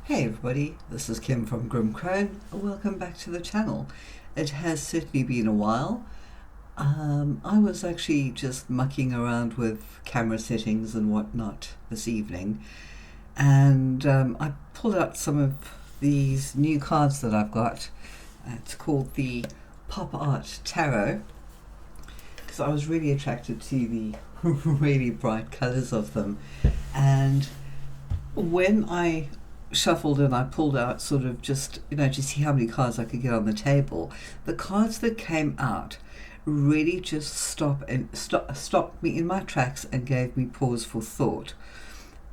Hey everybody, this is Kim from GrimCrone. Welcome back to the channel. It has certainly been a while. I was actually just mucking around with camera settings and whatnot this evening, and I pulled out some of these new cards that I've got. It's called the Pop Art Tarot, because I was really attracted to the really bright colours of them. And when I shuffled and I pulled out sort of just, to see how many cards I could get on the table, the cards that came out really just stopped me in my tracks and gave me pause for thought.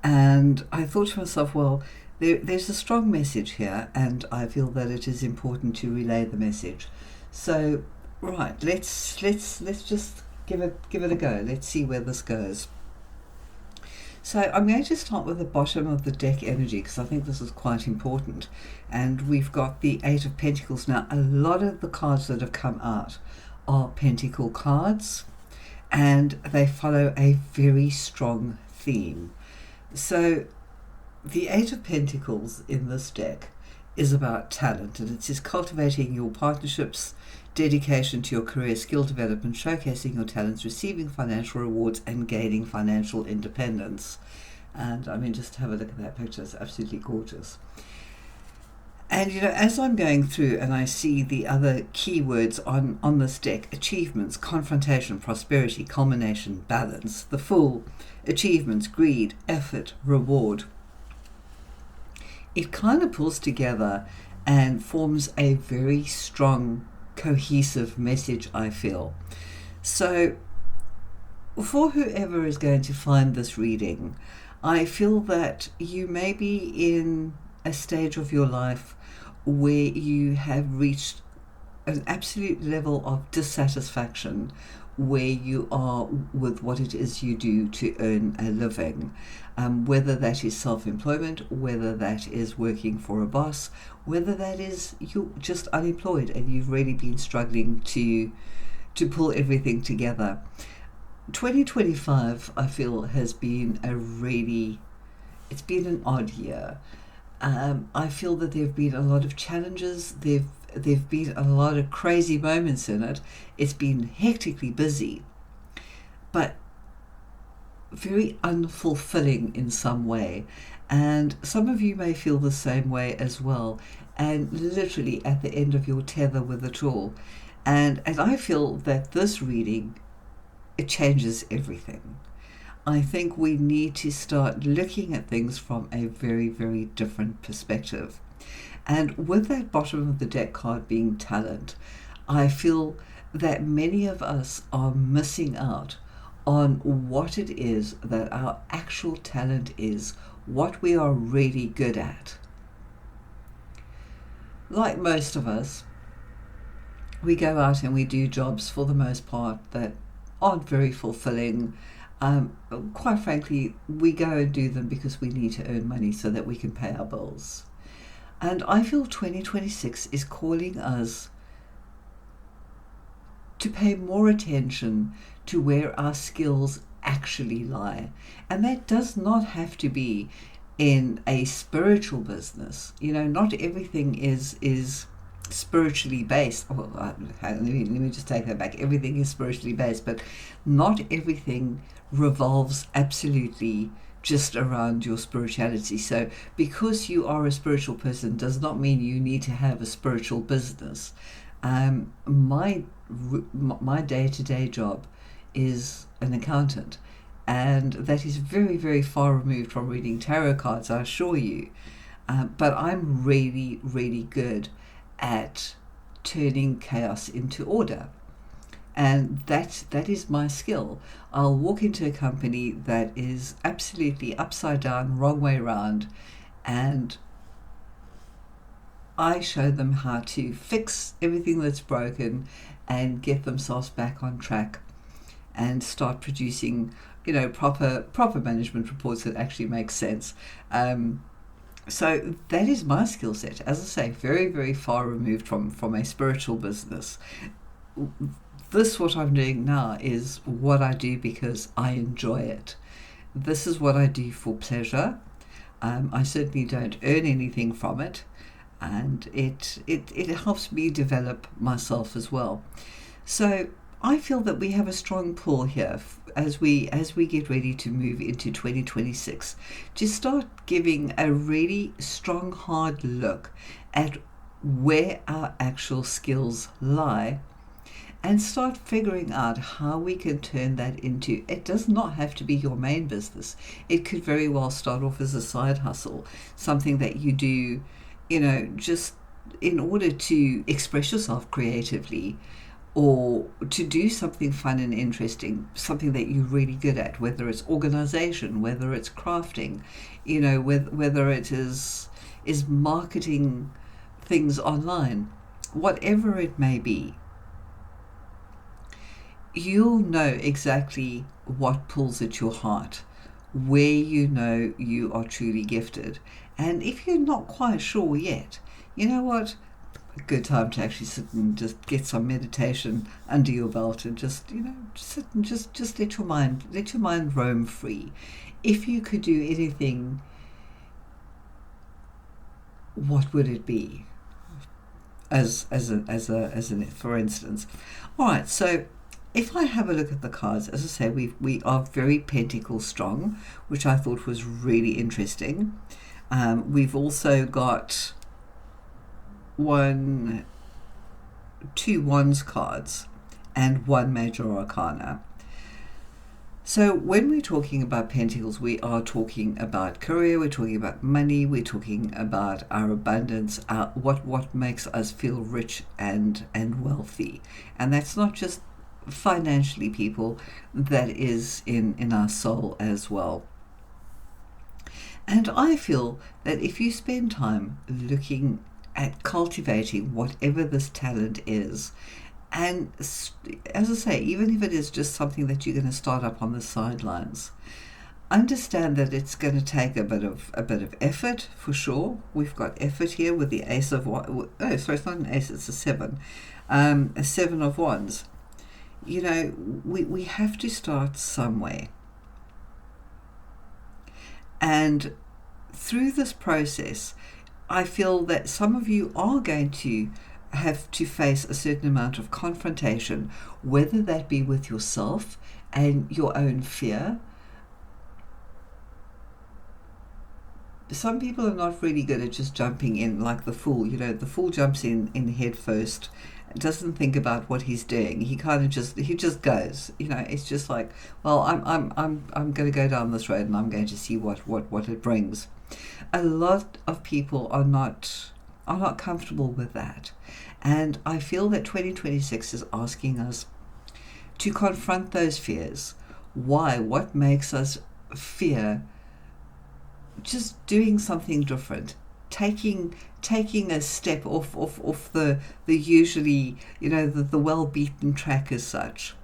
And I thought to myself, well, there's a strong message here, and I feel that it is important to relay the message. So, right, let's just give it a go. Let's see where this goes. So I'm going to start with the bottom of the deck energy, because I think this is quite important. And we've got the Eight of Pentacles. Now, a lot of the cards that have come out are Pentacle cards, and they follow a very strong theme. So the Eight of Pentacles in this deck is about talent, and it says cultivating your partnerships, dedication to your career, skill development, showcasing your talents, receiving financial rewards, and gaining financial independence. And I mean, just have a look at that picture. It's absolutely gorgeous. And as I'm going through and I see the other keywords on this deck: achievements, confrontation, prosperity, culmination, balance, the Fool, achievements, greed, effort, reward, it kind of pulls together and forms a very strong, cohesive message, I feel. So for whoever is going to find this reading, I feel that you may be in a stage of your life where you have reached an absolute level of dissatisfaction, where you are with what it is you do to earn a living, whether that is self-employment, whether that is working for a boss, whether that is you're just unemployed and you've really been struggling to pull everything together. 2025, I feel, has been it's been an odd year. I feel that there have been a lot of challenges. There've been a lot of crazy moments in it. It's been hectically busy, but very unfulfilling in some way. And some of you may feel the same way as well, and literally at the end of your tether with it all. And I feel that this reading, it changes everything. I think we need to start looking at things from a very, very different perspective. And with that bottom of the deck card being talent, I feel that many of us are missing out on what it is that our actual talent is, what we are really good at. Like most of us, we go out and we do jobs, for the most part, that aren't very fulfilling. Quite frankly, we go and do them because we need to earn money so that we can pay our bills. And I feel 2026 is calling us to pay more attention to where our skills actually lie. And that does not have to be in a spiritual business. Not everything is spiritually based. Well, let me just take that back. Everything is spiritually based, but not everything revolves absolutely just around your spirituality. So because you are a spiritual person does not mean you need to have a spiritual business. My day-to-day job is an accountant, and that is very, very far removed from reading tarot cards, I assure you. But I'm really, really good at turning chaos into order. And that is my skill. I'll walk into a company that is absolutely upside down, wrong way around, and I show them how to fix everything that's broken and get themselves back on track and start producing, proper management reports that actually make sense. So that is my skill set. As I say, very, very far removed from a spiritual business. What I'm doing now is what I do because I enjoy it. This is what I do for pleasure. I certainly don't earn anything from it, and it helps me develop myself as well. So I feel that we have a strong pull here as we get ready to move into 2026 to start giving a really strong hard look at where our actual skills lie and start figuring out how we can turn that into, it does not have to be your main business. It could very well start off as a side hustle, something that you do, just in order to express yourself creatively, or to do something fun and interesting, something that you're really good at, whether it's organization, whether it's crafting, whether it is marketing things online, whatever it may be. You'll know exactly what pulls at your heart, where you are truly gifted. And if you're not quite sure yet, you know what? A good time to actually sit and just get some meditation under your belt and just, just sit and just let your mind roam free. If you could do anything, what would it be? As an for instance. All right, so if I have a look at the cards, as I say, we are very pentacle strong, which I thought was really interesting. We've also got two wands cards and one major arcana. So when we're talking about pentacles, we are talking about career, we're talking about money, we're talking about our abundance, what makes us feel rich and wealthy. And that's not just financially, people, that is in our soul as well. And I feel that if you spend time looking at cultivating whatever this talent is, and as I say, even if it is just something that you're going to start up on the sidelines, understand that it's going to take a bit of effort, for sure. We've got effort here with the ace of wands. Oh, sorry, it's not an ace; it's a seven. A seven of wands. We have to start somewhere, and through this process, I feel that some of you are going to have to face a certain amount of confrontation, whether that be with yourself and your own fear. Some people are not really good at just jumping in like the fool. The fool jumps in head first, doesn't think about what he's doing. He kind of just goes. It's just like, well, I'm going to go down this road and I'm going to see what it brings. A lot of people are not comfortable with that. And I feel that 2026 is asking us to confront those fears. Why? What makes us fear just doing something different? Taking a step off the usually, the well-beaten track as such.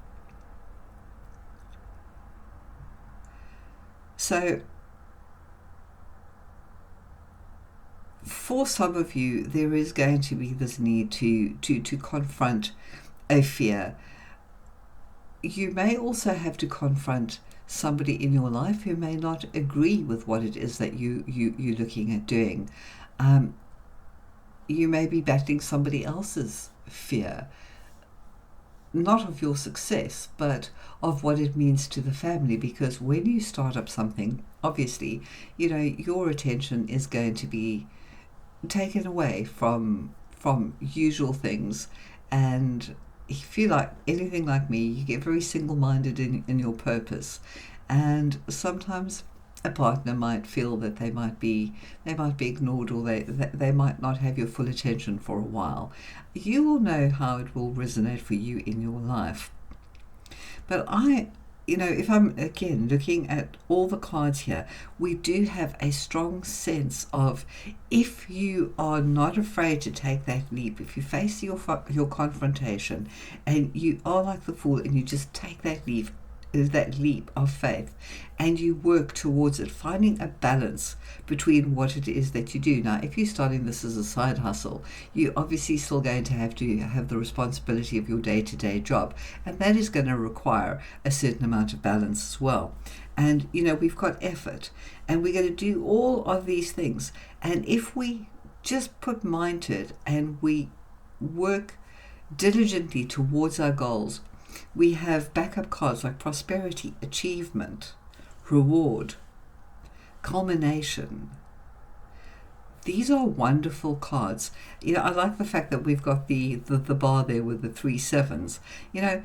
So for some of you, there is going to be this need to confront a fear. You may also have to confront somebody in your life who may not agree with what it is that you're looking at doing. You may be battling somebody else's fear, not of your success, but of what it means to the family. Because when you start up something, obviously, your attention is going to be taken away from usual things, and if you're like anything like me, you get very single-minded in your purpose, and sometimes a partner might feel that they might be ignored, or they might not have your full attention for a while. You will know how it will resonate for you in your life. But if I'm again looking at all the cards here, we do have a strong sense of, if you are not afraid to take that leap, if you face your confrontation and you are like the fool and you just take that leap that leap of faith, and you work towards it, finding a balance between what it is that you do. Now, if you're starting this as a side hustle, you're obviously still going to have the responsibility of your day-to-day job, and that is going to require a certain amount of balance as well. And we've got effort, and we're going to do all of these things, and if we just put mind to it and we work diligently towards our goals, we have backup cards like prosperity, achievement, reward, culmination. These are wonderful cards. I like the fact that we've got the bar there with the 3 sevens. There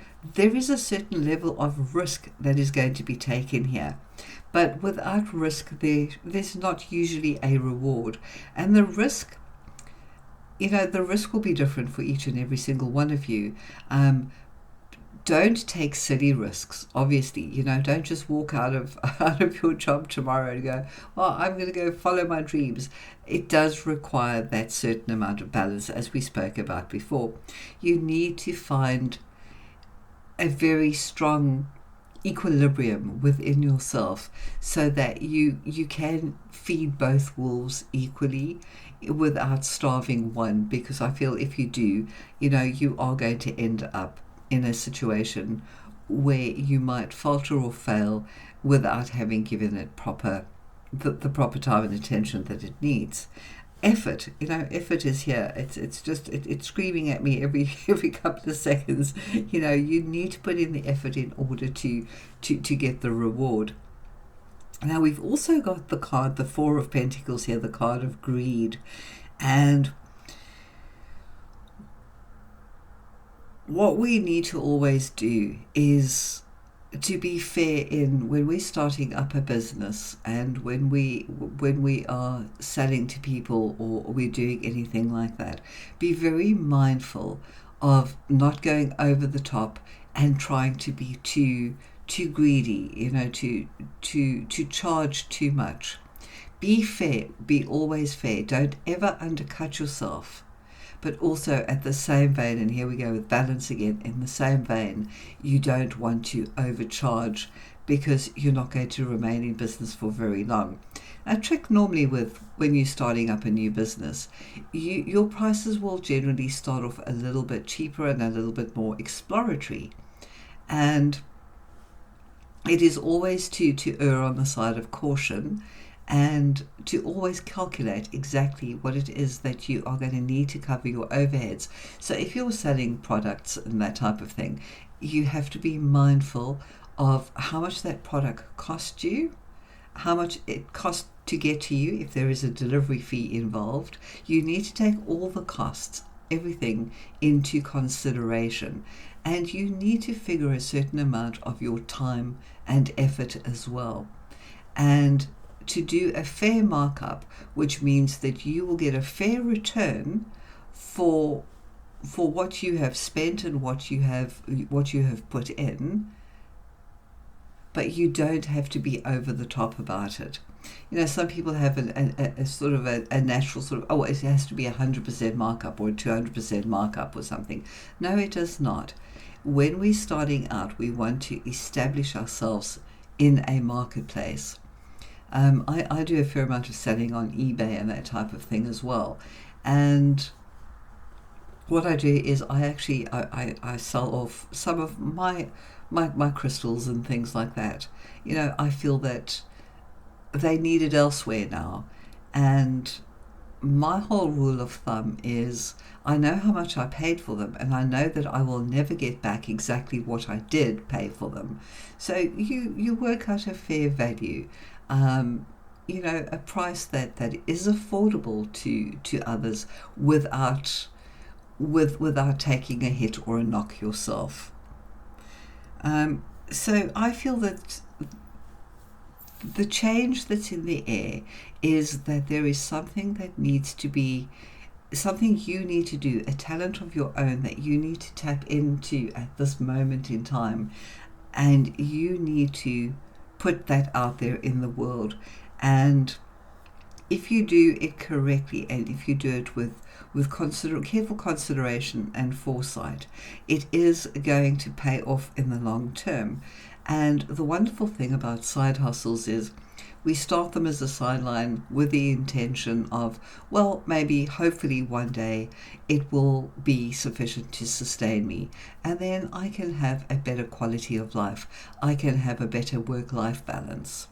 is a certain level of risk that is going to be taken here. But without risk, there's not usually a reward. And the risk will be different for each and every single one of you. Don't take silly risks, obviously. Don't just walk out of your job tomorrow and go, well, I'm going to go follow my dreams. It does require that certain amount of balance, as we spoke about before. You need to find a very strong equilibrium within yourself so that you can feed both wolves equally without starving one, because I feel if you do, you are going to end up in a situation where you might falter or fail without having given it the proper time and attention that it needs. Effort is here. It's screaming at me every couple of seconds. You need to put in the effort in order to get the reward. Now, we've also got the card, the 4 of Pentacles here, the card of greed. And what we need to always do is to be fair when we're starting up a business, and when we are selling to people, or we're doing anything like that. Be very mindful of not going over the top and trying to be too greedy, to charge too much. Be fair, be always fair. Don't ever undercut yourself. But also at the same vein, and here we go with balance again, in the same vein, you don't want to overcharge, because you're not going to remain in business for very long. A trick normally when you're starting up a new business, your prices will generally start off a little bit cheaper and a little bit more exploratory. And it is always to err on the side of caution, and to always calculate exactly what it is that you are going to need to cover your overheads. So if you're selling products and that type of thing, you have to be mindful of how much that product costs you, how much it costs to get to you if there is a delivery fee involved. You need to take all the costs, everything, into consideration. And you need to figure a certain amount of your time and effort as well. And to do a fair markup, which means that you will get a fair return for what you have spent and what you have put in, but you don't have to be over the top about it. Some people have a sort of a natural sort of, it has to be 100% markup or 200% markup or something. No, it does not. When we're starting out, we want to establish ourselves in a marketplace. I do a fair amount of selling on eBay and that type of thing as well. And what I do is I sell off some of my crystals and things like that. I feel that they need it elsewhere now. And my whole rule of thumb is I know how much I paid for them, and I know that I will never get back exactly what I did pay for them. So you work out a fair value. A price that is affordable to others without taking a hit or a knock yourself. So I feel that the change that's in the air is that there is something that needs to be, something you need to do, a talent of your own that you need to tap into at this moment in time, and you need to put that out there in the world. And if you do it correctly, and if you do it with careful consideration and foresight, it is going to pay off in the long term. And the wonderful thing about side hustles is we start them as a sideline with the intention of, well, maybe, hopefully, one day it will be sufficient to sustain me. And then I can have a better quality of life. I can have a better work-life balance.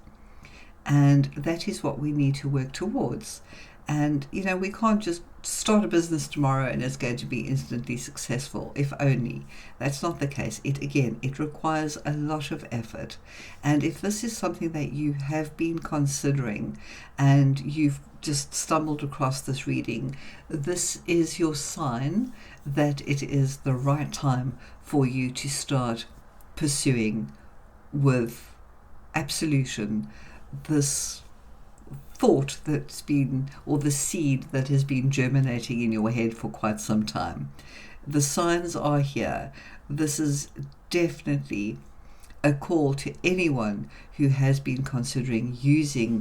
And that is what we need to work towards. And, we can't just start a business tomorrow and it's going to be instantly successful, if only. That's not the case. It requires a lot of effort. And if this is something that you have been considering and you've just stumbled across this reading, this is your sign that it is the right time for you to start pursuing with absolution this thought that's been, or the seed that has been germinating in your head for quite some time. The signs are here. This is definitely a call to anyone who has been considering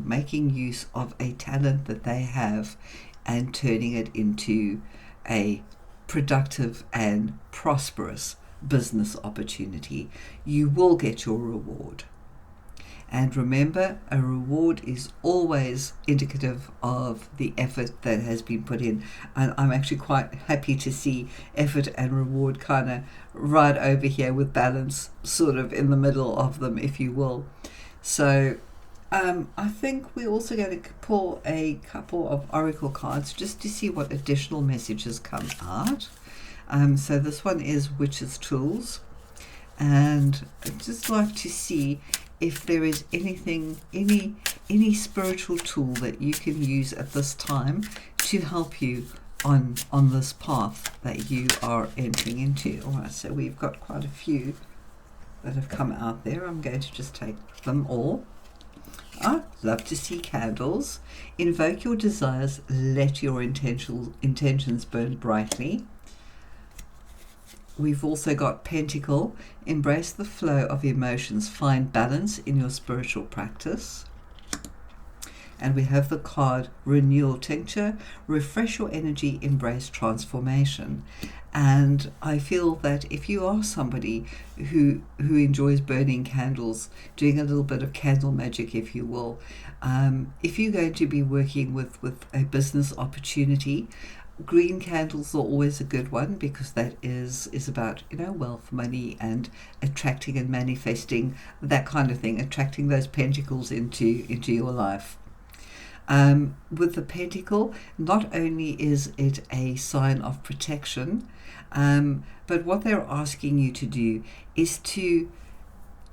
making use of a talent that they have and turning it into a productive and prosperous business opportunity. You will get your reward. And remember, a reward is always indicative of the effort that has been put in. And I'm actually quite happy to see effort and reward kind of right over here with balance sort of in the middle of them, if you will. So I think we're also going to pull a couple of oracle cards just to see what additional messages come out. So this one is Witch's Tools. And I'd just like to see if there is any spiritual tool that you can use at this time to help you on this path that you are entering into. All right, so we've got quite a few that have come out there. I'm going to just take them all. Love to see candles. Invoke your desires. Let your intentions burn brightly. We've also got Pentacle. Embrace the flow of emotions. Find balance in your spiritual practice. And we have the card Renewal Tincture. Refresh your energy. Embrace transformation. And I feel that if you are somebody who enjoys burning candles, doing a little bit of candle magic, if you will, if you're going to be working with a business opportunity, green candles are always a good one, because that is about wealth, money, and attracting and manifesting, that kind of thing, attracting those pentacles into your life. With the pentacle, not only is it a sign of protection, but what they're asking you to do is to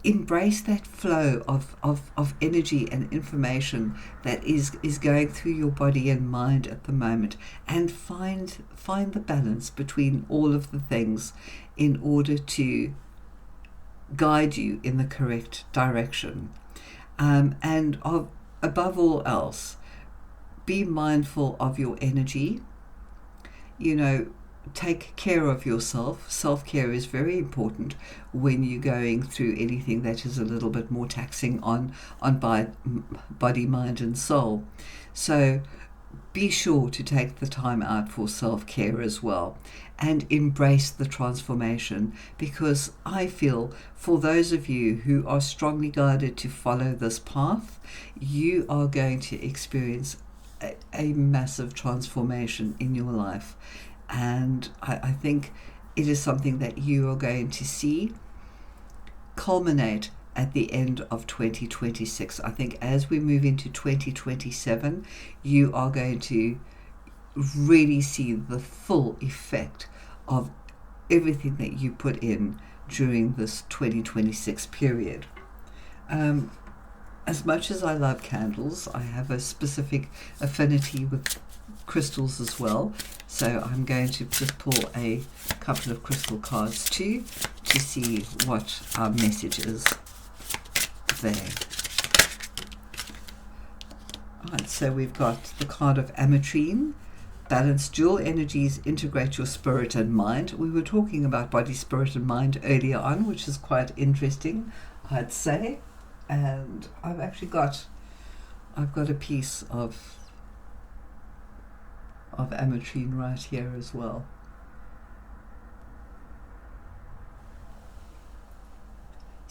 embrace that flow of energy and information that is going through your body and mind at the moment, and find the balance between all of the things in order to guide you in the correct direction. And above all else, be mindful of your energy. Take care of yourself. Self-care is very important when you're going through anything that is a little bit more taxing on body, mind, and soul. So be sure to take the time out for self-care as well, and embrace the transformation, because I feel for those of you who are strongly guided to follow this path, you are going to experience a massive transformation in your life. And I think it is something that you are going to see culminate at the end of 2026. I think as we move into 2027, you are going to really see the full effect of everything that you put in during this 2026 period. As much as I love candles, I have a specific affinity with crystals as well. So I'm going to just pull a couple of crystal cards too, to see what our message is there. Alright, so we've got the card of Ametrine. Balance dual energies, integrate your spirit and mind. We were talking about body, spirit, and mind earlier on, which is quite interesting, I'd say. And I've actually got a piece of Ametrine right here as well.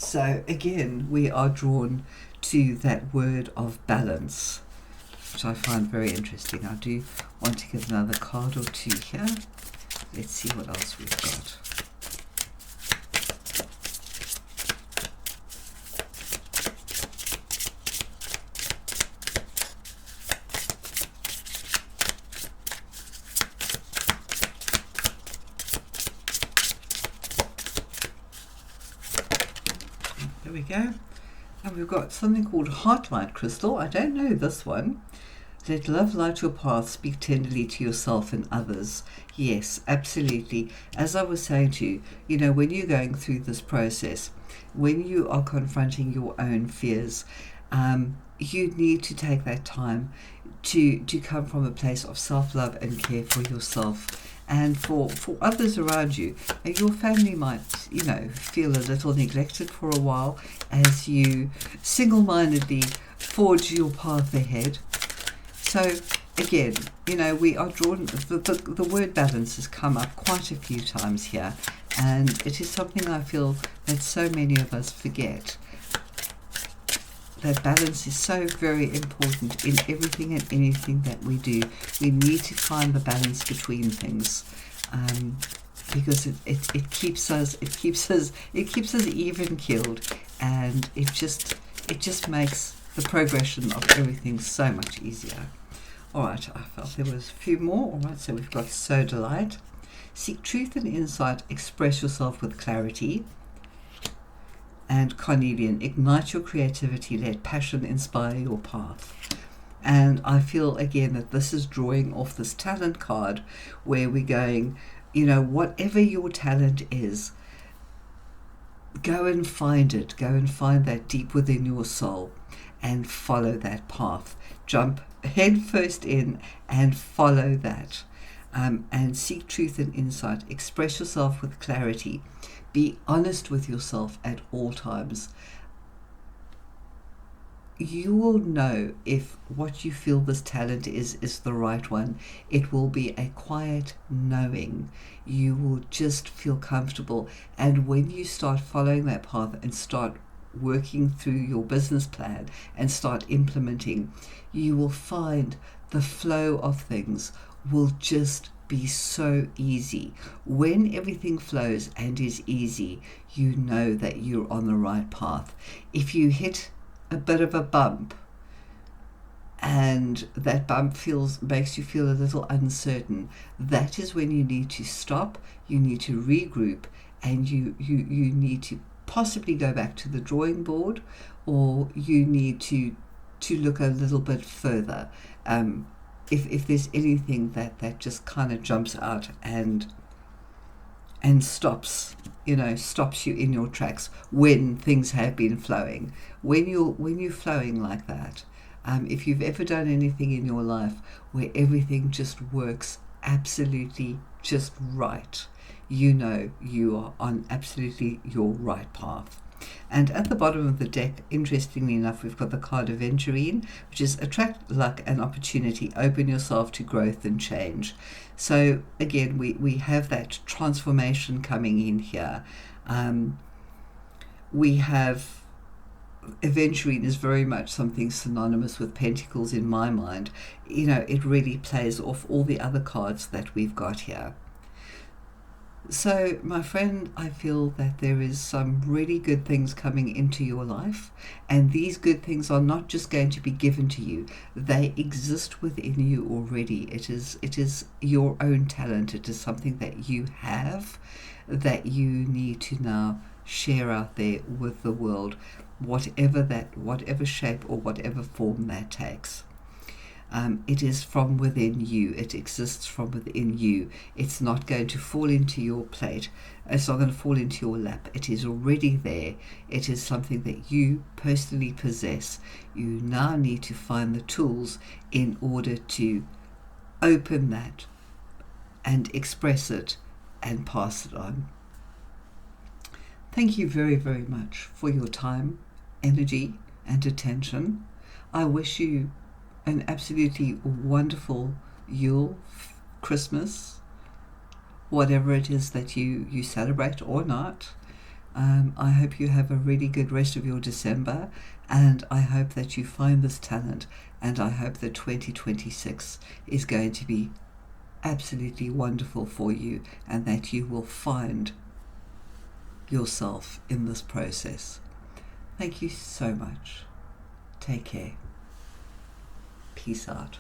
So again, we are drawn to that word of balance, which I find very interesting. I do want to get another card or two here. Let's see what else we've got. There we go. And we've got something called Heartlight Crystal. I don't know this one. Let love light your path. Speak tenderly to yourself and others. Yes, absolutely. As I was saying to you, when you're going through this process, when you are confronting your own fears, you need to take that time to come from a place of self-love and care for yourself and for others around you. And your family might, feel a little neglected for a while as you single-mindedly forge your path ahead. So again, we are drawn, the word balance has come up quite a few times here, and it is something I feel that so many of us forget. That balance is so very important in everything and anything that we do. We need to find the balance between things, because it keeps us even keeled, and it just makes the progression of everything so much easier. All right, I felt there was a few more. All right, so we've got So Delight. Seek truth and insight. Express yourself with clarity. And Carnelian, ignite your creativity. Let passion inspire your path. And I feel again that this is drawing off this talent card, where we're going, whatever your talent is, go and find it. Go and find that deep within your soul and follow that path. Jump head first in and follow that. And seek truth and insight. Express yourself with clarity. Be honest with yourself at all times. You will know if what you feel this talent is the right one. It will be a quiet knowing. You will just feel comfortable. And when you start following that path and start working through your business plan and start implementing, you will find the flow of things will just be so easy. When everything flows and is easy, you know that you're on the right path. If you hit a bit of a bump and that bump makes you feel a little uncertain, that is when you need to stop, you need to regroup, and you need to possibly go back to the drawing board, or you need to look a little bit further. If there's anything that just kind of jumps out and stops you in your tracks when things have been flowing. When you're flowing like that, if you've ever done anything in your life where everything just works absolutely just right, you are on absolutely your right path. And at the bottom of the deck, interestingly enough, we've got the card Aventurine, which is attract luck and opportunity, open yourself to growth and change. So again, we have that transformation coming in here. We have Aventurine is very much something synonymous with Pentacles in my mind. It really plays off all the other cards that we've got here. So, my friend, I feel that there is some really good things coming into your life, and these good things are not just going to be given to you. They exist within you already. It is your own talent. It is something that you have that you need to now share out there with the world, whatever shape or whatever form that takes. It is from within you. It exists from within you. It's not going to fall into your plate. It's not going to fall into your lap. It is already there. It is something that you personally possess. You now need to find the tools in order to open that and express it and pass it on. Thank you very, very much for your time, energy, and attention. I wish you an absolutely wonderful Yule, Christmas, whatever it is that you celebrate or not. I hope you have a really good rest of your December, and I hope that you find this talent, and I hope that 2026 is going to be absolutely wonderful for you, and that you will find yourself in this process. Thank you so much. Take care. Peace out.